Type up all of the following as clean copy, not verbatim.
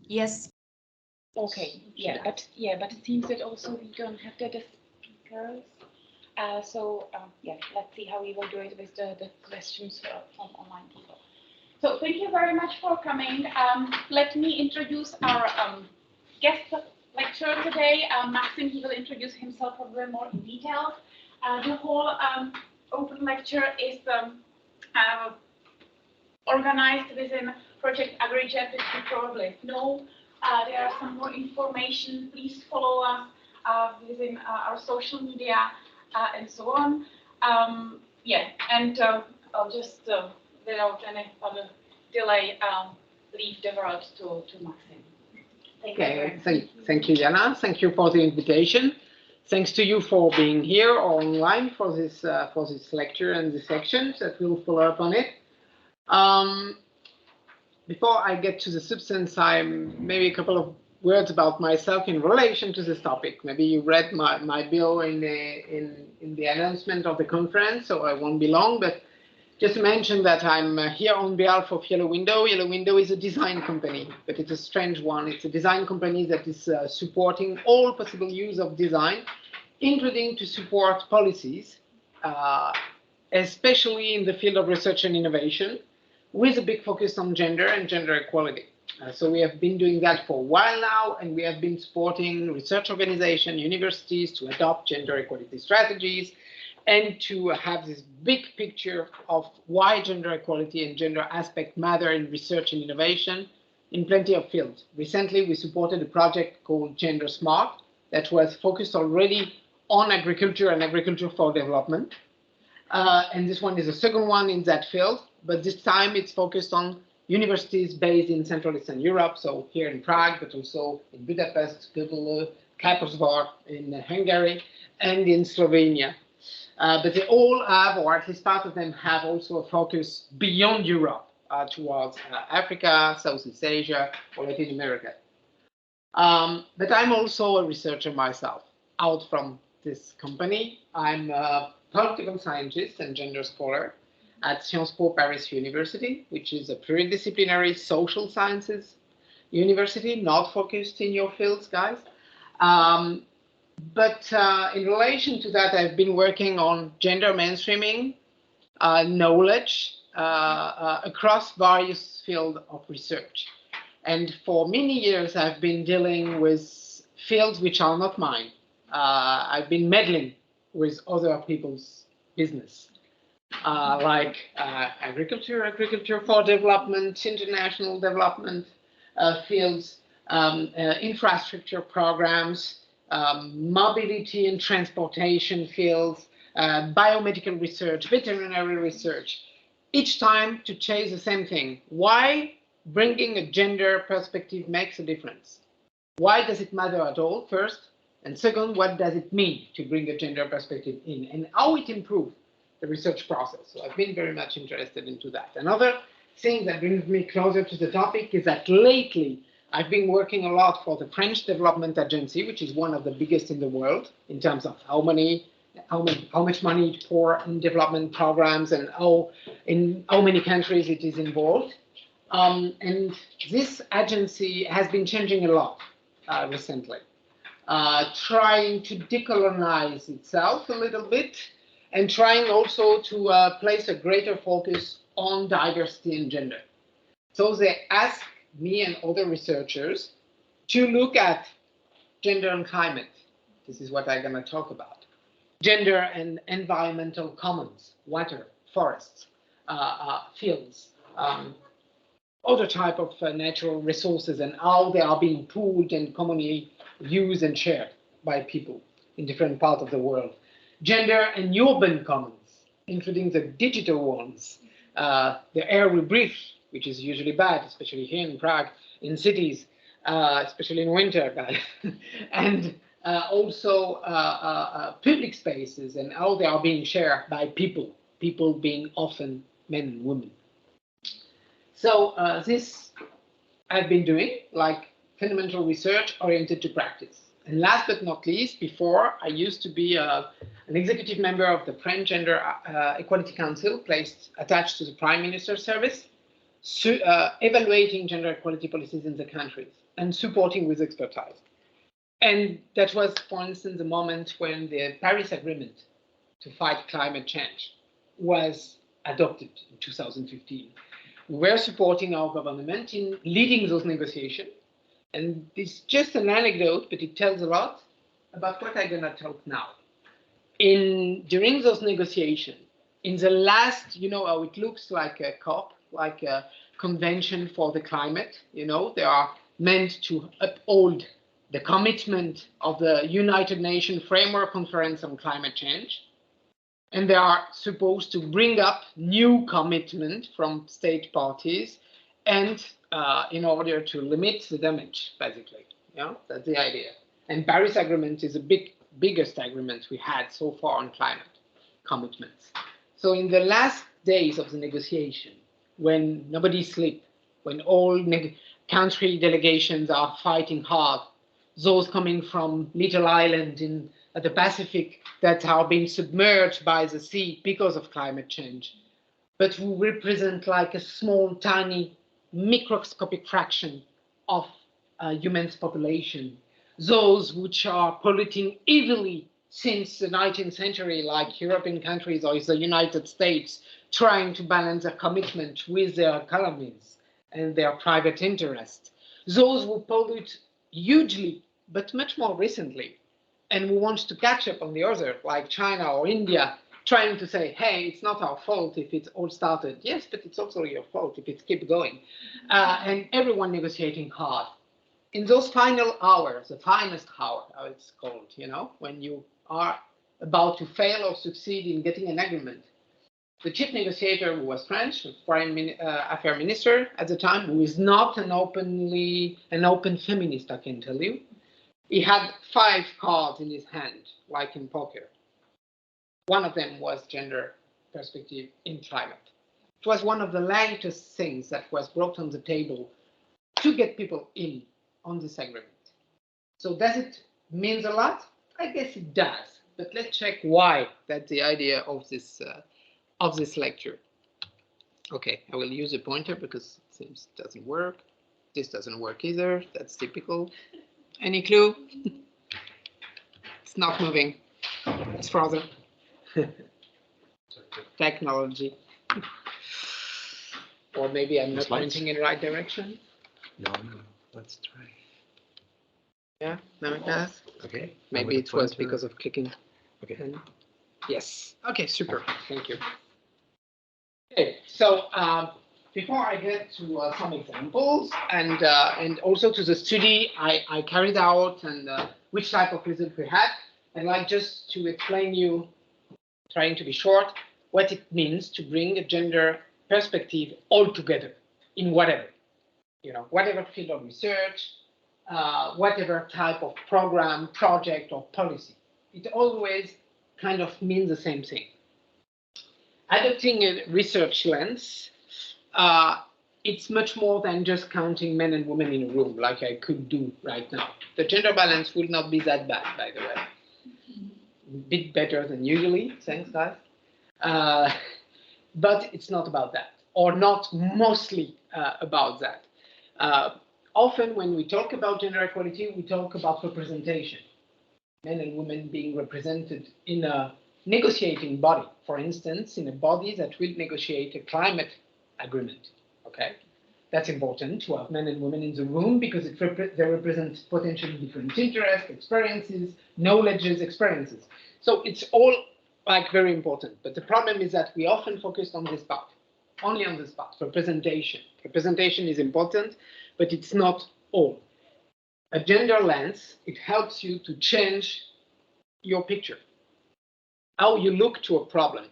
Yes. Okay. Yeah, but it seems that also we don't have the speakers. Let's see how we will do it with the questions from online people. So thank you very much for coming. Let me introduce our guest lecturer today. Maxime, he will introduce himself probably more in detail. The whole open lecture is organized within Project AgriJet, which you probably know. There are some more information. Please follow us within our social media and so on. I'll just, without any other delay, leave the word to Maxime. Thank you, Jana. Thank you for the invitation. Thanks to you for being here or online for this lecture and the sections that will follow up on it. Before I get to the substance, maybe a couple of words about myself in relation to this topic. Maybe you read my bio in the announcement of the conference, so I won't be long, but just to mention that I'm here on behalf of Yellow Window. Yellow Window is a design company, but it's a strange one. It's a design company that is supporting all possible use of design, including to support policies, especially in the field of research and innovation, with a big focus on gender and gender equality. So we have been doing that for a while now, and we have been supporting research organizations, universities to adopt gender equality strategies, and to have this big picture of why gender equality and gender aspect matter in research and innovation in plenty of fields. Recently, we supported a project called Gender Smart that was focused already on agriculture and agriculture for development. And this one is the second one in that field, but this time it's focused on universities based in Central Eastern Europe, so here in Prague, but also in Budapest, Kaposvár in Hungary, and in Slovenia. But they all have, or at least part of them have also a focus beyond Europe towards Africa, Southeast Asia, or Latin America. But I'm also a researcher myself. Out from this company, I'm a political scientist and gender scholar at Sciences Po Paris University, which is a pluridisciplinary social sciences university, not focused in your fields, guys. But in relation to that, I've been working on gender mainstreaming knowledge across various fields of research. And for many years, I've been dealing with fields which are not mine. I've been meddling with other people's business, like agriculture for development, international development fields, infrastructure programs, mobility and transportation fields, biomedical research, veterinary research, each time to chase the same thing. Why bringing a gender perspective makes a difference? Why does it matter at all, first? And second, what does it mean to bring a gender perspective in, and how it improves the research process? So I've been very much interested into that. Another thing that brings me closer to the topic is that lately, I've been working a lot for the French Development Agency, which is one of the biggest in the world in terms of how much money it pours in development programs and in how many countries it is involved. And this agency has been changing a lot recently, trying to decolonize itself a little bit and trying also to place a greater focus on diversity and gender. So they ask me and other researchers to look at gender and climate. This is what I'm going to talk about. Gender and environmental commons, water, forests, fields, other type of natural resources and how they are being pooled and commonly used and shared by people in different parts of the world. Gender and urban commons, including the digital ones, the air we breathe, which is usually bad, especially here in Prague, in cities, especially in winter, guys, and also public spaces and how they are being shared by people being often men and women. So this I've been doing, like fundamental research oriented to practice. And last but not least, before I used to be an executive member of the French Gender Equality Council, attached to the Prime Minister's service. evaluating gender equality policies in the countries and supporting with expertise. And that was, for instance, the moment when the Paris Agreement to fight climate change was adopted in 2015. We were supporting our government in leading those negotiations. And this is just an anecdote, but it tells a lot about what I'm going to talk now. During those negotiations, in the last, you know how it looks like a COP, like a convention for the climate, you know, they are meant to uphold the commitment of the United Nations Framework Conference on Climate Change. And they are supposed to bring up new commitment from state parties and in order to limit the damage, basically. You know, that's the idea. And Paris Agreement is the biggest agreement we had so far on climate commitments. So in the last days of the negotiation, when nobody sleeps, when all country delegations are fighting hard, those coming from little islands in the Pacific that are being submerged by the sea because of climate change, but who represent like a small, tiny, microscopic fraction of human population. Those which are polluting evilly since the 19th century, like European countries or the United States, trying to balance their commitment with their economies and their private interests. Those who pollute hugely, but much more recently, and who wants to catch up on the other, like China or India, trying to say, hey, it's not our fault if it's all started. Yes, but it's also your fault if it keeps going. And everyone negotiating hard. In those final hours, the finest hour, how it's called, you know, when you are about to fail or succeed in getting an agreement, the chief negotiator, who was French, the foreign affairs minister at the time, who is not an open feminist, I can tell you, he had 5 cards in his hand, like in poker. One of them was gender perspective in climate. It was one of the latest things that was brought on the table to get people in on this agreement. So does it mean a lot? I guess it does. But let's check why that's the idea of this lecture. Okay, I will use a pointer because it seems it doesn't work. This doesn't work either. That's typical. Any clue? It's not moving. It's frozen. Technology. Or maybe I'm not pointing in the right direction. No, let's try. Yeah, now it does. Okay. Maybe it was because of clicking. Okay. And yes. Okay, super. Thank you. Okay, so before I get to some examples and also to the study I carried out and which type of result we had, I'd like just to explain you, trying to be short, what it means to bring a gender perspective all together in whatever, you know, whatever field of research, whatever type of program, project, or policy. It always kind of means the same thing. Adopting a research lens, it's much more than just counting men and women in a room like I could do right now. The gender balance would not be that bad, by the way. A bit better than usually, thanks guys. But it's not about that, or not mostly about that. Often when we talk about gender equality, we talk about representation. Men and women being represented in a negotiating body, for instance, in a body that will negotiate a climate agreement. Okay, that's important to have men and women in the room because they represent potentially different interests, experiences, knowledges, experiences. So it's all like very important. But the problem is that we often focus on this part, only on this part, representation. Representation is important, but it's not all. A gender lens, it helps you to change your picture, how you look to a problem.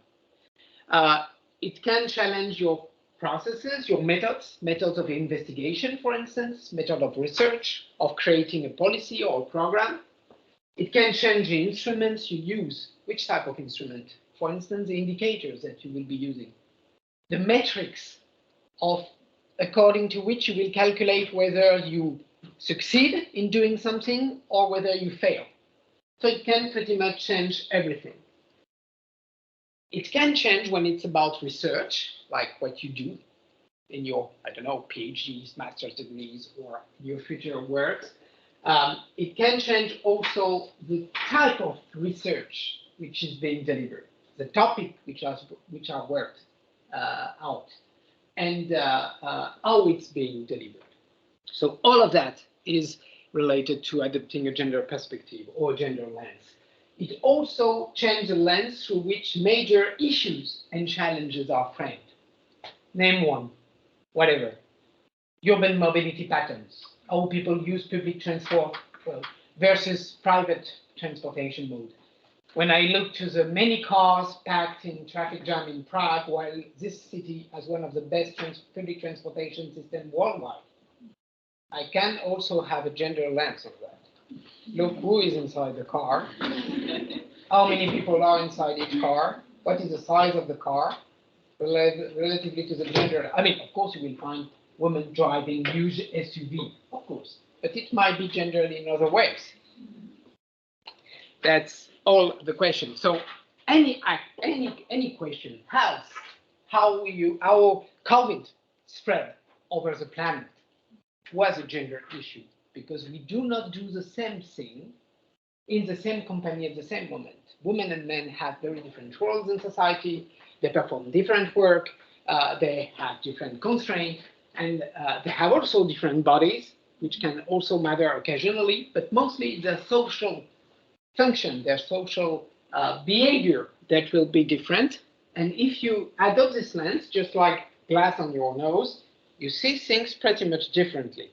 It can challenge your processes, your methods of investigation, for instance, method of research, of creating a policy or a program. It can change the instruments you use, which type of instrument, for instance, the indicators that you will be using, the metrics of according to which you will calculate whether you succeed in doing something or whether you fail. So it can pretty much change everything. It can change when it's about research, like what you do. in your, I don't know, PhDs, master's degrees, or your future works. It can change also the type of research which is being delivered, the topic which are worked out, and how it's being delivered. So all of that is related to adopting a gender perspective or gender lens. It also changes the lens through which major issues and challenges are framed. Name one, whatever. Urban mobility patterns, how people use public transport versus private transportation mode. When I look to the many cars packed in traffic jam in Prague, while this city has one of the best public transportation systems worldwide, I can also have a gender lens of that. Look who is inside the car, how many people are inside each car, what is the size of the car, relatively to the gender. I mean, of course, you will find women driving huge SUV, of course, but it might be gendered in other ways. That's all the question. So any question has how COVID spread over the planet was a gender issue, because we do not do the same thing in the same company at the same moment. Women and men have very different roles in society. They perform different work. They have different constraints, and they have also different bodies, which can also matter occasionally, but mostly their social function, their social behavior that will be different. And if you adopt this lens, just like glass on your nose, you see things pretty much differently.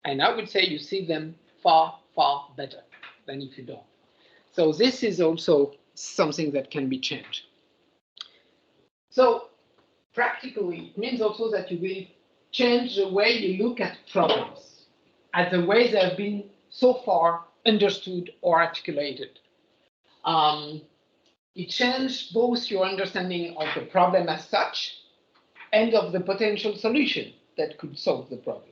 And I would say you see them far, far better than if you don't. So this is also something that can be changed. So practically, it means also that you will change the way you look at problems, at the way they have been so far understood or articulated. It changed both your understanding of the problem as such and of the potential solution that could solve the problem.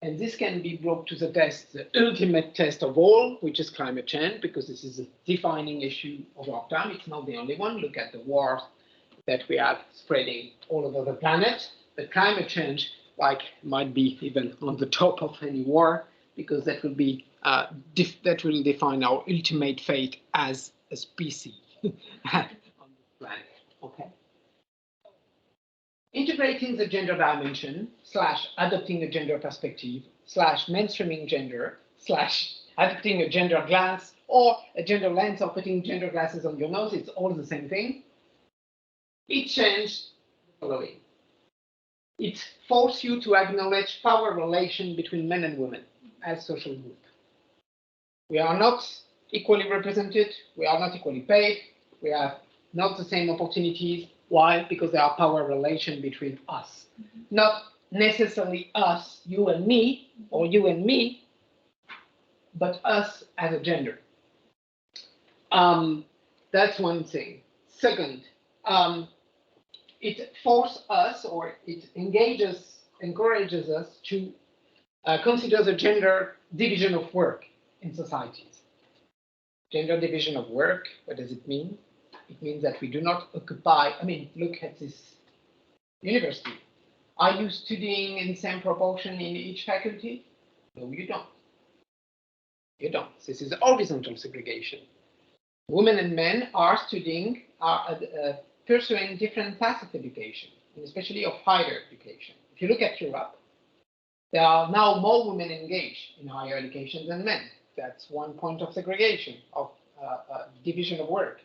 And this can be brought to the test, the ultimate test of all, which is climate change, because this is a defining issue of our time. It's not the only one. Look at the wars that we have spreading all over the planet. But climate change, might be even on the top of any war, because that will be that will define our ultimate fate as a species on the planet. Okay. Integrating the gender dimension / adopting a gender perspective / mainstreaming gender / adopting a gender glance or a gender lens or putting gender glasses on your nose, it's all the same thing. It changed the following. It forced you to acknowledge power relation between men and women as social group. We are not equally represented, we are not equally paid, we have not the same opportunities. Why? Because there are power relations between us. Not necessarily us, you and me, or you and me, but us as a gender. That's one thing. Second, it forces us, or it encourages us to consider the gender division of work in societies. Gender division of work, what does it mean? It means that we do not occupy, look at this university. Are you studying in the same proportion in each faculty? No, you don't. You don't. This is horizontal segregation. Women and men are studying, pursuing different paths of education, and especially of higher education. If you look at Europe, there are now more women engaged in higher education than men. That's one point of segregation, of division of work.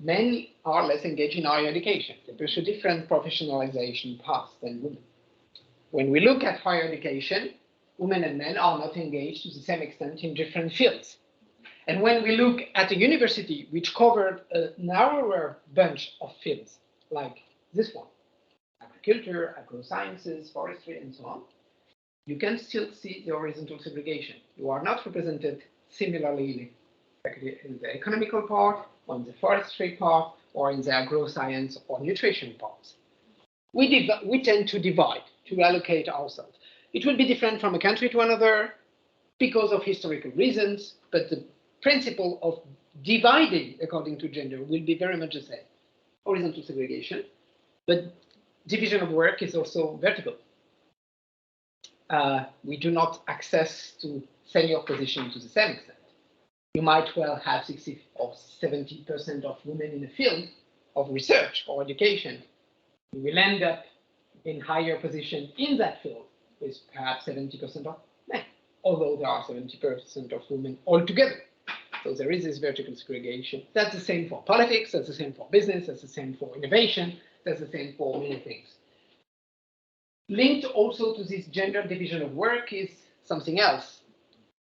Men are less engaged in higher education. They pursue different professionalization paths than women. When we look at higher education, women and men are not engaged to the same extent in different fields. And when we look at a university which covered a narrower bunch of fields, like this one, agriculture, agrosciences, forestry, and so on, you can still see the horizontal segregation. You are not represented similarly in the economical part, or in the forestry part, or in the agroscience or nutrition parts. We tend to divide, to allocate ourselves. It will be different from a country to another because of historical reasons, but the principle of dividing according to gender will be very much the same. Horizontal segregation, but division of work is also vertical. We do not access to senior position to the same extent. You might well have 60 or 70% of women in the field of research or education. You will end up in higher position in that field with perhaps 70% of men, although there are 70% of women altogether. So there is this vertical segregation. That's the same for politics, that's the same for business, that's the same for innovation, that's the same for many things. Linked also to this gender division of work is something else.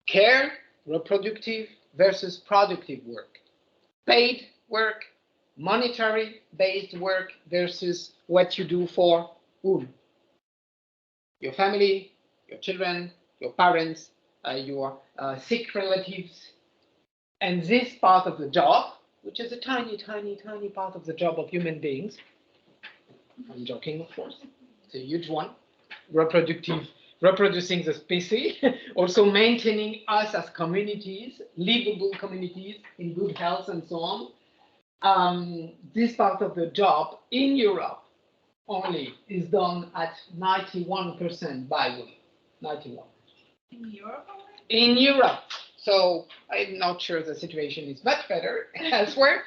Care, reproductive versus productive work. Paid work, monetary-based work versus what you do for whom? Your family, your children, your parents, your sick relatives. And this part of the job, which is a tiny, tiny, tiny part of the job of human beings, I'm joking, of course, it's a huge one, reproducing the species, also maintaining us as communities, livable communities in good health and so on. This part of the job in Europe only is done at 91% by women. 91. In Europe? In Europe. So I'm not sure the situation is much better elsewhere.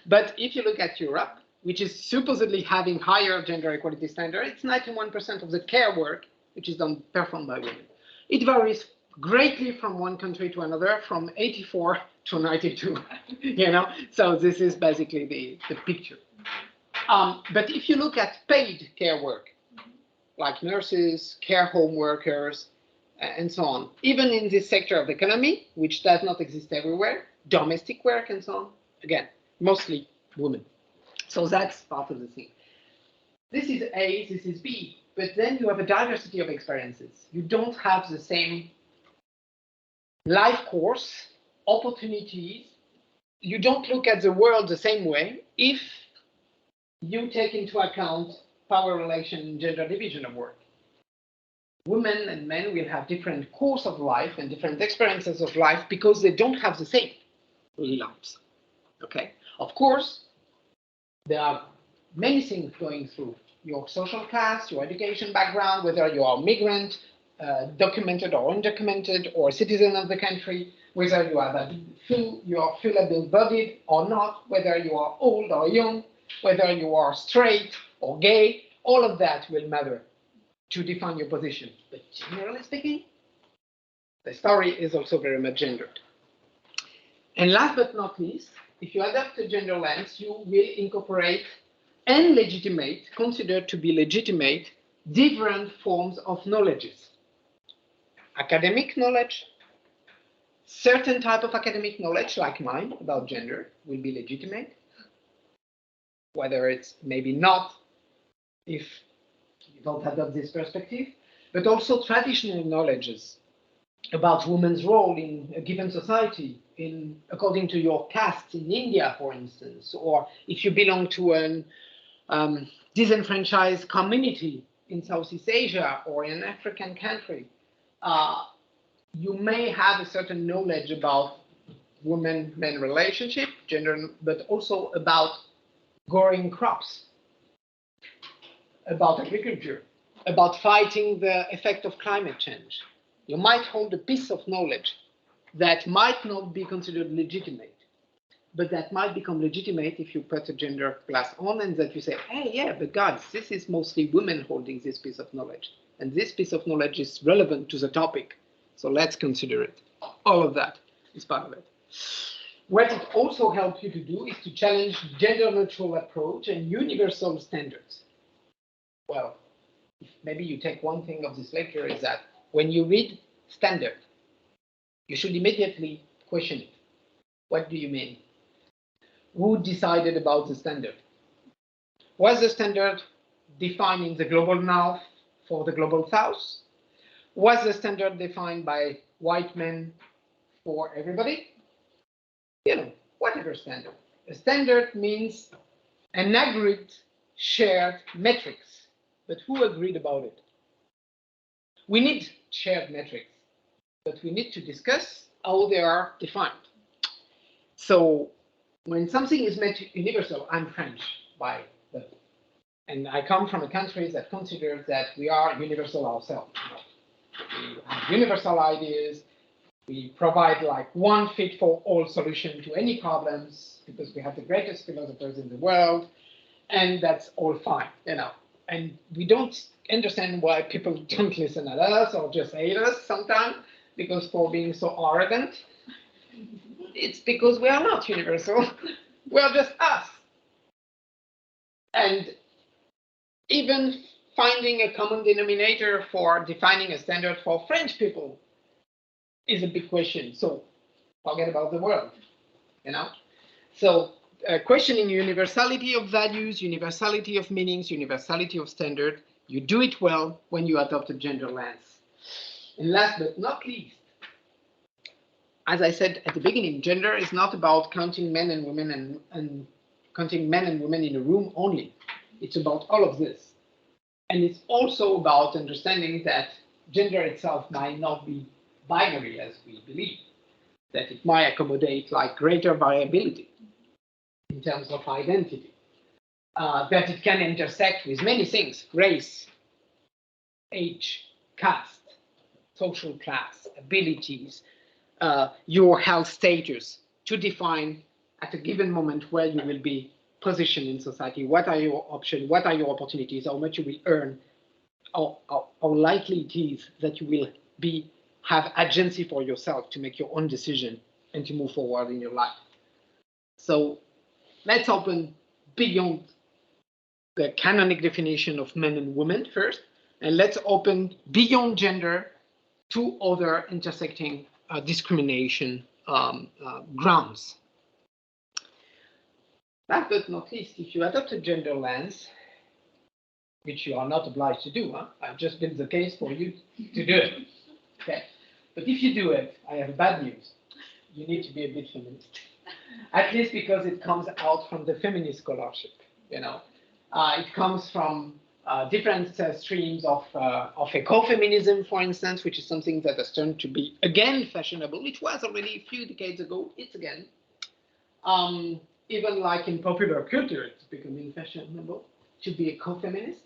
But if you look at Europe, which is supposedly having higher gender equality standard, it's 91% of the care work which is performed by women. It varies greatly from one country to another, from 84 to 92, you know? So this is basically the picture. But if you look at paid care work, like nurses, care home workers, and so on, even in this sector of the economy, which does not exist everywhere, domestic work and so on, again, mostly women. So that's part of the thing. This is A, this is B, but then you have a diversity of experiences. You don't have the same life course, opportunities. You don't look at the world the same way if you take into account power relation, gender division of work. Women and men will have different course of life and different experiences of life because they don't have the same lives. Okay? Of course, there are many things going through your social class, your education background, whether you are migrant, documented or undocumented, or citizen of the country, whether you are fully able-bodied or not, whether you are old or young, whether you are straight or gay, all of that will matter to define your position. But generally speaking, the story is also very much gendered. And last but not least, if you adopt a gender lens, you will incorporate and legitimate, consider to be legitimate, different forms of knowledges. Academic knowledge, certain type of academic knowledge, like mine about gender, will be legitimate, whether it's maybe not if you don't adopt this perspective, but also traditional knowledges about women's role in a given society, according to your caste in India, for instance, or if you belong to an disenfranchised community in Southeast Asia or in an African country, you may have a certain knowledge about women-men relationship, gender, but also about growing crops, about agriculture, about fighting the effect of climate change. You might hold a piece of knowledge that might not be considered legitimate, but that might become legitimate if you put a gender glass on and that you say, hey, yeah, but guys, this is mostly women holding this piece of knowledge. And this piece of knowledge is relevant to the topic. So let's consider it. All of that is part of it. What it also helps you to do is to challenge gender-neutral approach and universal standards. Well, maybe you take one thing of this lecture is that when you read standard, you should immediately question it. What do you mean? Who decided about the standard? Was the standard defined in the global north for the global south? Was the standard defined by white men for everybody? You know, whatever standard. A standard means an agreed, shared metrics. But who agreed about it? We need shared metrics, but we need to discuss how they are defined. So when something is made universal, I'm French by the And I come from a country that considers that we are universal ourselves. We have universal ideas. We provide like one fit for all solution to any problems because we have the greatest philosophers in the world, and that's all fine, you know. And we don't understand why people don't listen at us or just hate us sometimes because for being so arrogant. It's because we are not universal. We are just us. And even finding a common denominator for defining a standard for French people is a big question. So forget about the world, you know. So questioning universality of values, universality of meanings, universality of standard, you do it well when you adopt a gender lens. And last but not least, as I said at the beginning, gender is not about counting men and women and counting men and women in a room only. It's about all of this. And it's also about understanding that gender itself might not be binary as we believe, that it might accommodate like greater variability in terms of identity, that it can intersect with many things, race, age, caste, social class, abilities, your health status to define at a given moment where you will be positioned in society, what are your options, what are your opportunities, how much you will earn, how likely it is that you will have agency for yourself to make your own decision and to move forward in your life. So let's open beyond the canonic definition of men and women first, and let's open beyond gender to other intersecting discrimination grounds. Last but not least, if you adopt a gender lens, which you are not obliged to do, I've just built the case for you to do it. Okay, but if you do it, I have bad news. You need to be a bit feminist, at least because it comes out from the feminist scholarship. You know, it comes from different streams of ecofeminism, for instance, which is something that has turned to be again fashionable. It was already a few decades ago. It's again. Even like in popular culture, it's becoming fashionable to be ecofeminist.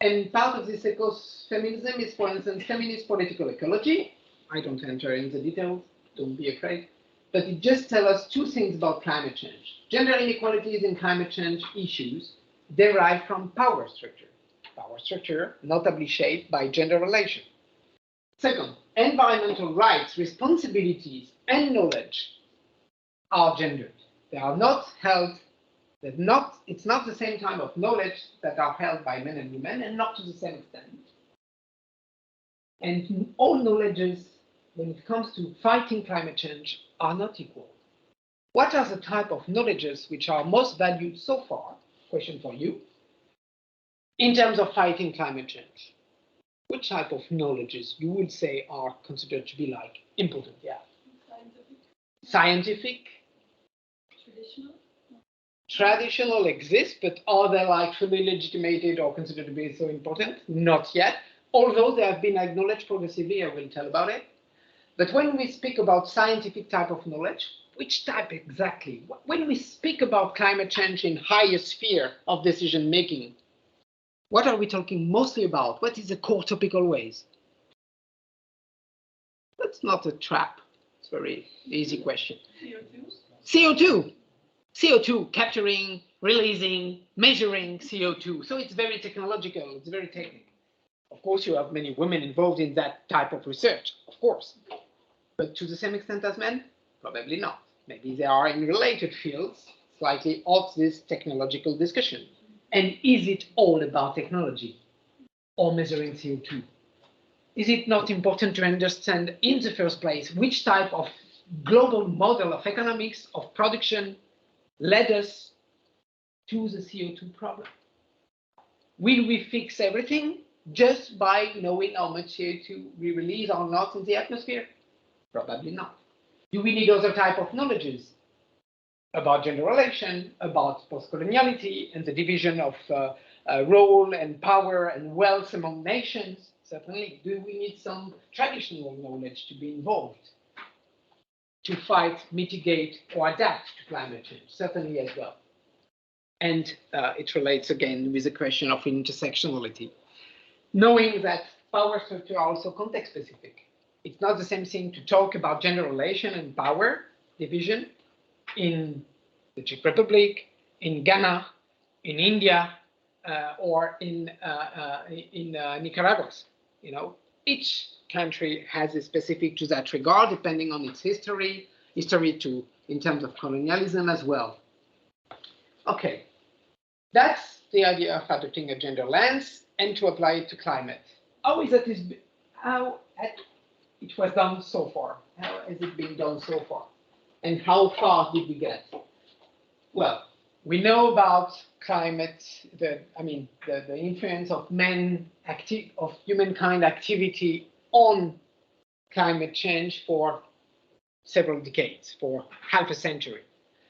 And part of this ecofeminism is, for instance, feminist political ecology. I don't enter in the details, don't be afraid. But it just tells us two things about climate change. Gender inequalities and climate change issues derive from power structure notably shaped by gender relations. Second, environmental rights, responsibilities, and knowledge are gendered. They are not held, it's not the same type of knowledge that are held by men and women, and not to the same extent. And all knowledges, when it comes to fighting climate change, are not equal. What are the type of knowledges which are most valued so far? Question for you. In terms of fighting climate change, which type of knowledges you would say are considered to be like important? Yeah. Scientific. Traditional exists, but are they like fully legitimated or considered to be so important? Not yet, although they have been acknowledged progressively. I will tell about it. But when we speak about scientific type of knowledge, which type exactly? When we speak about climate change in higher sphere of decision making, what are we talking mostly about? What is the core topic always? That's not a trap. It's a very easy question. CO2. CO2, capturing, releasing, measuring CO2. So it's very technological, it's very technical. Of course, you have many women involved in that type of research, of course. But to the same extent as men? Probably not. Maybe they are in related fields, slightly off this technological discussion. And is it all about technology or measuring CO2? Is it not important to understand in the first place which type of global model of economics, of production, led us to the CO2 problem? Will we fix everything just by knowing how much CO2 we release or not in the atmosphere? Probably not. Do we need other type of knowledges about gender relation, about post-coloniality and the division of role and power and wealth among nations? Certainly. Do we need some traditional knowledge to be involved to fight, mitigate, or adapt to climate change? Certainly as well. And it relates again with the question of intersectionality. Knowing that power structure are also context specific. It's not the same thing to talk about gender relation and power division in the Czech Republic, in Ghana, in India, or in Nicaragua. You know, each country has a specific to that regard, depending on its history to in terms of colonialism as well. Okay, that's the idea of adopting a gender lens and to apply it to climate. How is it was done so far? How has it been done so far? And how far did we get? Well, we know about climate, the influence of humankind activity on climate change for several decades, for half a century.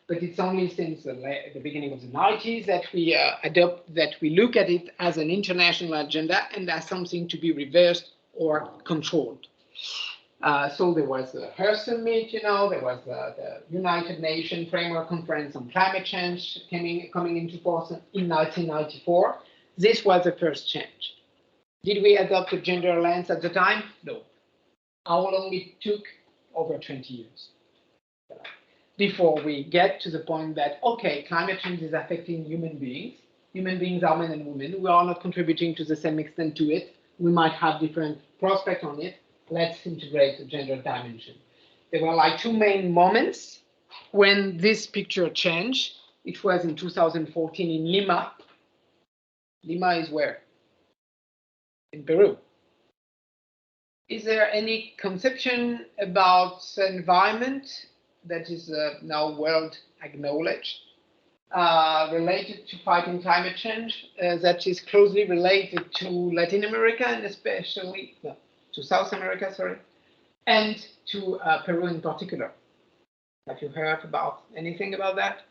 But it's only since the beginning of the 90s that we look at it as an international agenda and as something to be reversed or controlled. So there was the Earth Summit, there was the United Nations Framework Conference on Climate Change coming into force in 1994. This was the first change. Did we adopt a gender lens at the time? No. How long it took? Over 20 years. Before we get to the point that, okay, climate change is affecting human beings. Human beings are men and women. We are not contributing to the same extent to it. We might have different prospects on it. Let's integrate the gender dimension. There were like two main moments when this picture changed. It was in 2014 in Lima. Lima is where? In Peru. Is there any conception about environment that is now world acknowledged related to fighting climate change that is closely related to Latin America and especially to South America, sorry, and to Peru in particular? Have you heard about anything about that?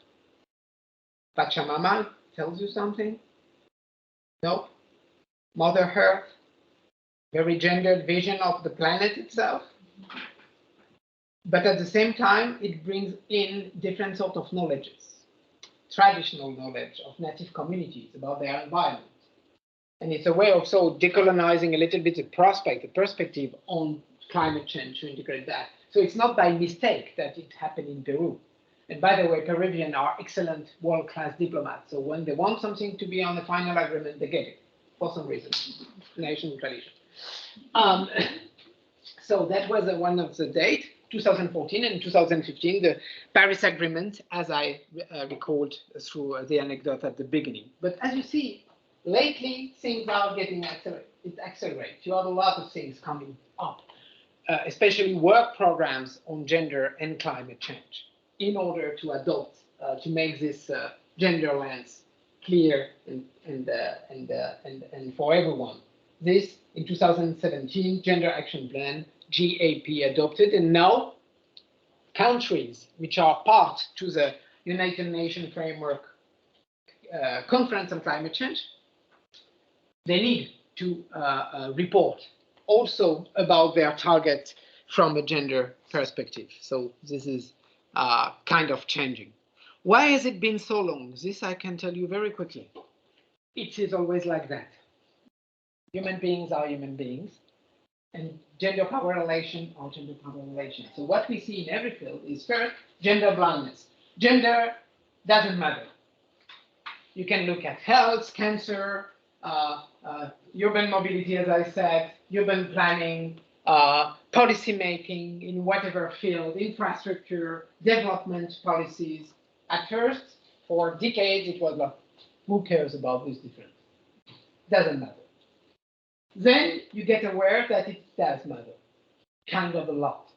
Pachamama tells you something? No? Mother Earth? Very gendered vision of the planet itself. But at the same time, it brings in different sorts of knowledges, traditional knowledge of native communities about their environment. And it's a way of so decolonizing a little bit the perspective on climate change to integrate that. So it's not by mistake that it happened in Peru. And by the way, Peruvians are excellent world-class diplomats. So when they want something to be on the final agreement, they get it for some reason, national tradition. So that was one of the dates, 2014 and 2015, the Paris Agreement, as I recalled through the anecdote at the beginning. But as you see, lately things are getting accelerated. You have a lot of things coming up, especially work programs on gender and climate change, in order to adopt, to make this gender lens clear and for everyone. This, in 2017, Gender Action Plan, GAP, adopted, and now countries which are part to the United Nations Framework Conference on Climate Change, they need to report also about their target from a gender perspective. So this is kind of changing. Why has it been so long? This I can tell you very quickly. It is always like that. Human beings are human beings, and gender power relation are gender power relations. So what we see in every field is first, gender blindness. Gender doesn't matter. You can look at health, cancer, urban mobility, as I said, urban planning, policy making in whatever field, infrastructure, development policies. At first, for decades, it was like, who cares about this difference? Doesn't matter. Then you get aware that it does matter, kind of a lot,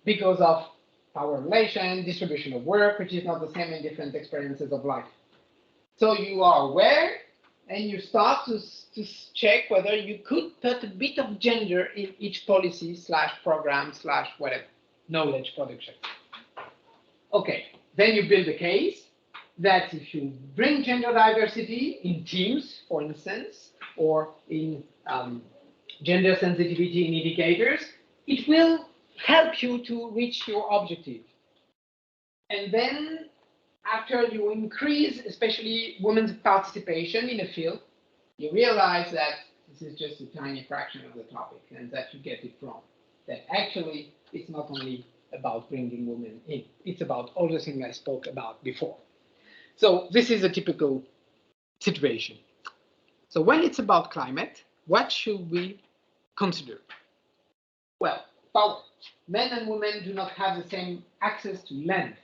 because of power relation, distribution of work, which is not the same in different experiences of life. So you are aware, and you start to check whether you could put a bit of gender in each policy / program / whatever, knowledge production. Okay, then you build a case that if you bring gender diversity in teams, for instance, or in gender sensitivity in indicators, it will help you to reach your objective. And then after you increase, especially women's participation in a field, you realize that this is just a tiny fraction of the topic and that you get it wrong. That actually it's not only about bringing women in, it's about all the things I spoke about before. So this is a typical situation. So when it's about climate, what should we consider? Well, power. Men and women do not have the same access to land,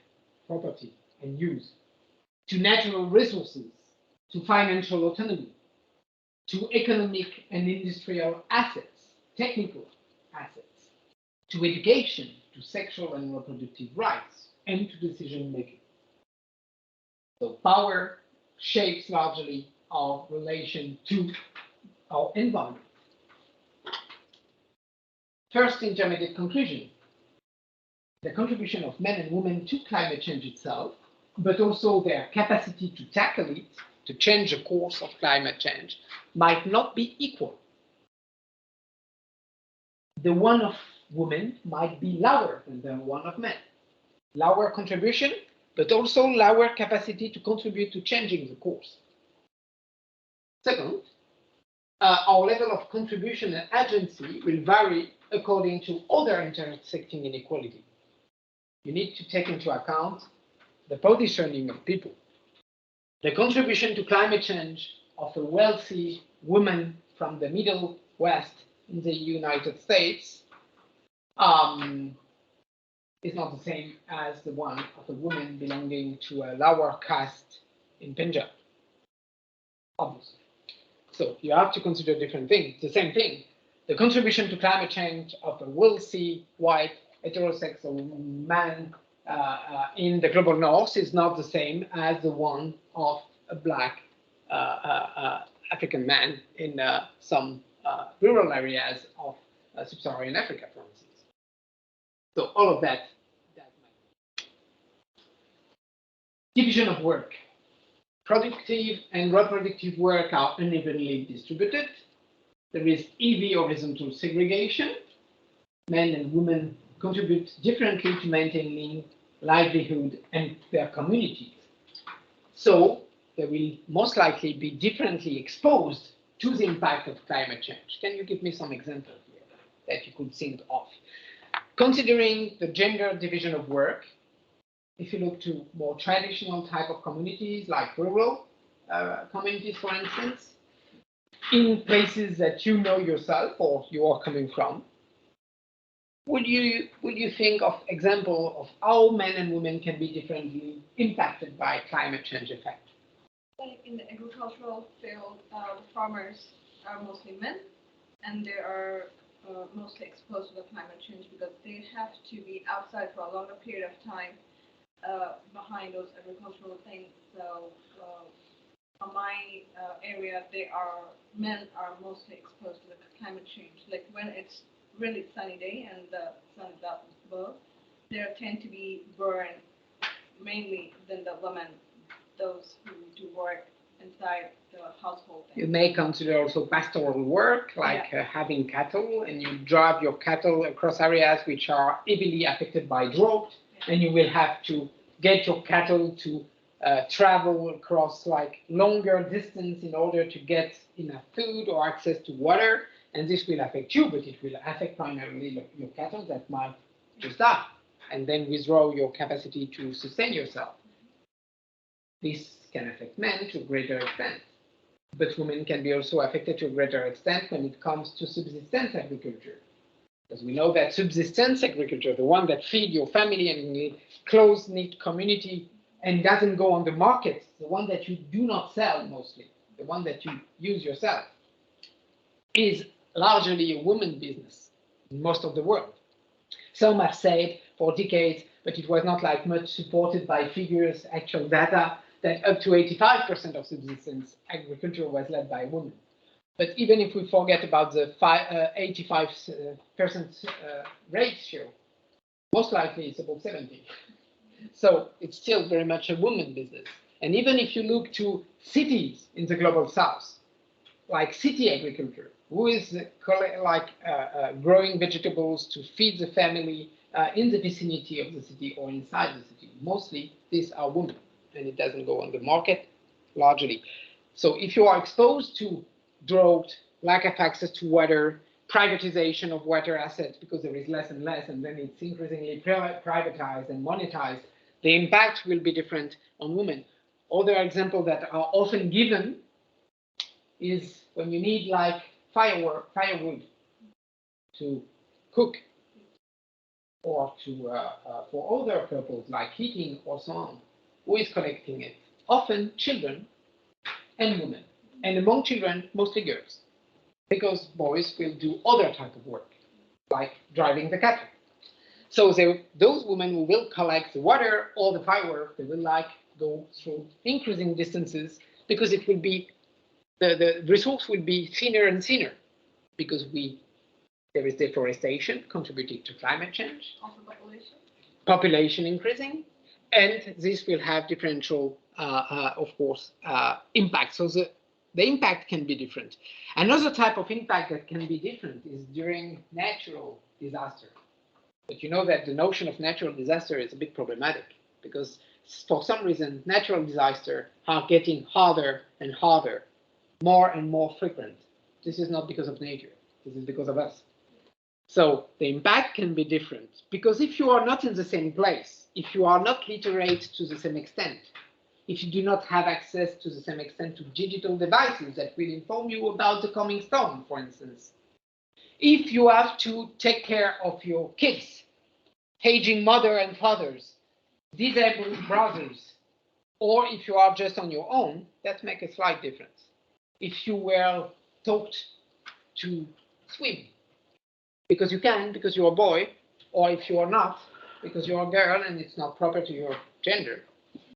property, and use, to natural resources, to financial autonomy, to economic and industrial assets, technical assets, to education, to sexual and reproductive rights, and to decision making. So power shapes largely our relation to our environment. First intermediate conclusion, the contribution of men and women to climate change itself, but also their capacity to tackle it, to change the course of climate change, might not be equal. The one of women might be lower than the one of men. Lower contribution, but also lower capacity to contribute to changing the course. Second, our level of contribution and agency will vary according to other intersecting inequality. You need to take into account the positioning of people. The contribution to climate change of a wealthy woman from the Middle West in the United States is not the same as the one of a woman belonging to a lower caste in Punjab, obviously. So you have to consider different things. The same thing, the contribution to climate change of a wealthy, white, heterosexual man in the global north is not the same as the one of a black African man in some rural areas of sub-Saharan Africa, for instance. So all of that matters. Division of work. Productive and reproductive work are unevenly distributed. There is heavy horizontal segregation. Men and women contribute differently to maintaining livelihood and their communities. So they will most likely be differently exposed to the impact of climate change. Can you give me some examples here that you could think of? Considering the gender division of work, if you look to more traditional type of communities like rural communities, for instance, in places that you know yourself or you are coming from, would you think of example of how men and women can be differently impacted by climate change effect? Like in the agricultural field, farmers are mostly men, and they are mostly exposed to the climate change because they have to be outside for a longer period of time behind those agricultural things. So on my area, men are mostly exposed to the climate change. Like when it's really sunny day and the sun is up above, they tend to be burned mainly than the women, those who do work inside the household. You may consider also pastoral work, like having cattle, and you drive your cattle across areas which are heavily affected by drought, and you will have to get your cattle to travel across like longer distance in order to get enough food or access to water, and this will affect you, but it will affect primarily your cattle that might just die, and then withdraw your capacity to sustain yourself. This can affect men to a greater extent, but women can be also affected to a greater extent when it comes to subsistence agriculture. Because we know that subsistence agriculture, the one that feed your family and a close-knit community and doesn't go on the market, the one that you do not sell mostly, the one that you use yourself, is largely a woman business in most of the world. Some have said for decades, but it was not like much supported by figures, actual data, that up to 85% of subsistence agriculture was led by women. But even if we forget about the 85% ratio, most likely it's above 70. So it's still very much a woman business. And even if you look to cities in the global south, like city agriculture, who is growing vegetables to feed the family in the vicinity of the city or inside the city, mostly these are women. and it doesn't go on the market largely. So if you are exposed to drought, lack of access to water, privatization of water assets because there is less and less, and then it's increasingly privatized and monetized, the impact will be different on women. Other examples that are often given is when you need like firewood to cook, or to for other purposes like heating or so on. Who is collecting it? Often children and women, and among children, mostly girls, because boys will do other type of work, like driving the cattle. So those women who will collect the water or the firework, they will like go through increasing distances because it will be the resource will be thinner and thinner because there is deforestation contributing to climate change. Also population. Population increasing, and this will have differential, of course, impact. So the impact can be different. Another type of impact that can be different is during natural disaster. But you know that the notion of natural disaster is a bit problematic because for some reason, natural disasters are getting harder and harder, more and more frequent. This is not because of nature. This is because of us. So the impact can be different because if you are not in the same place, if you are not literate to the same extent, if you do not have access to the same extent to digital devices that will inform you about the coming storm, for instance, if you have to take care of your kids, aging mother and fathers, disabled brothers, or if you are just on your own, that makes a slight difference. If you were taught to swim, because you can, because you're a boy, or if you are not, because you're a girl and it's not proper to your gender,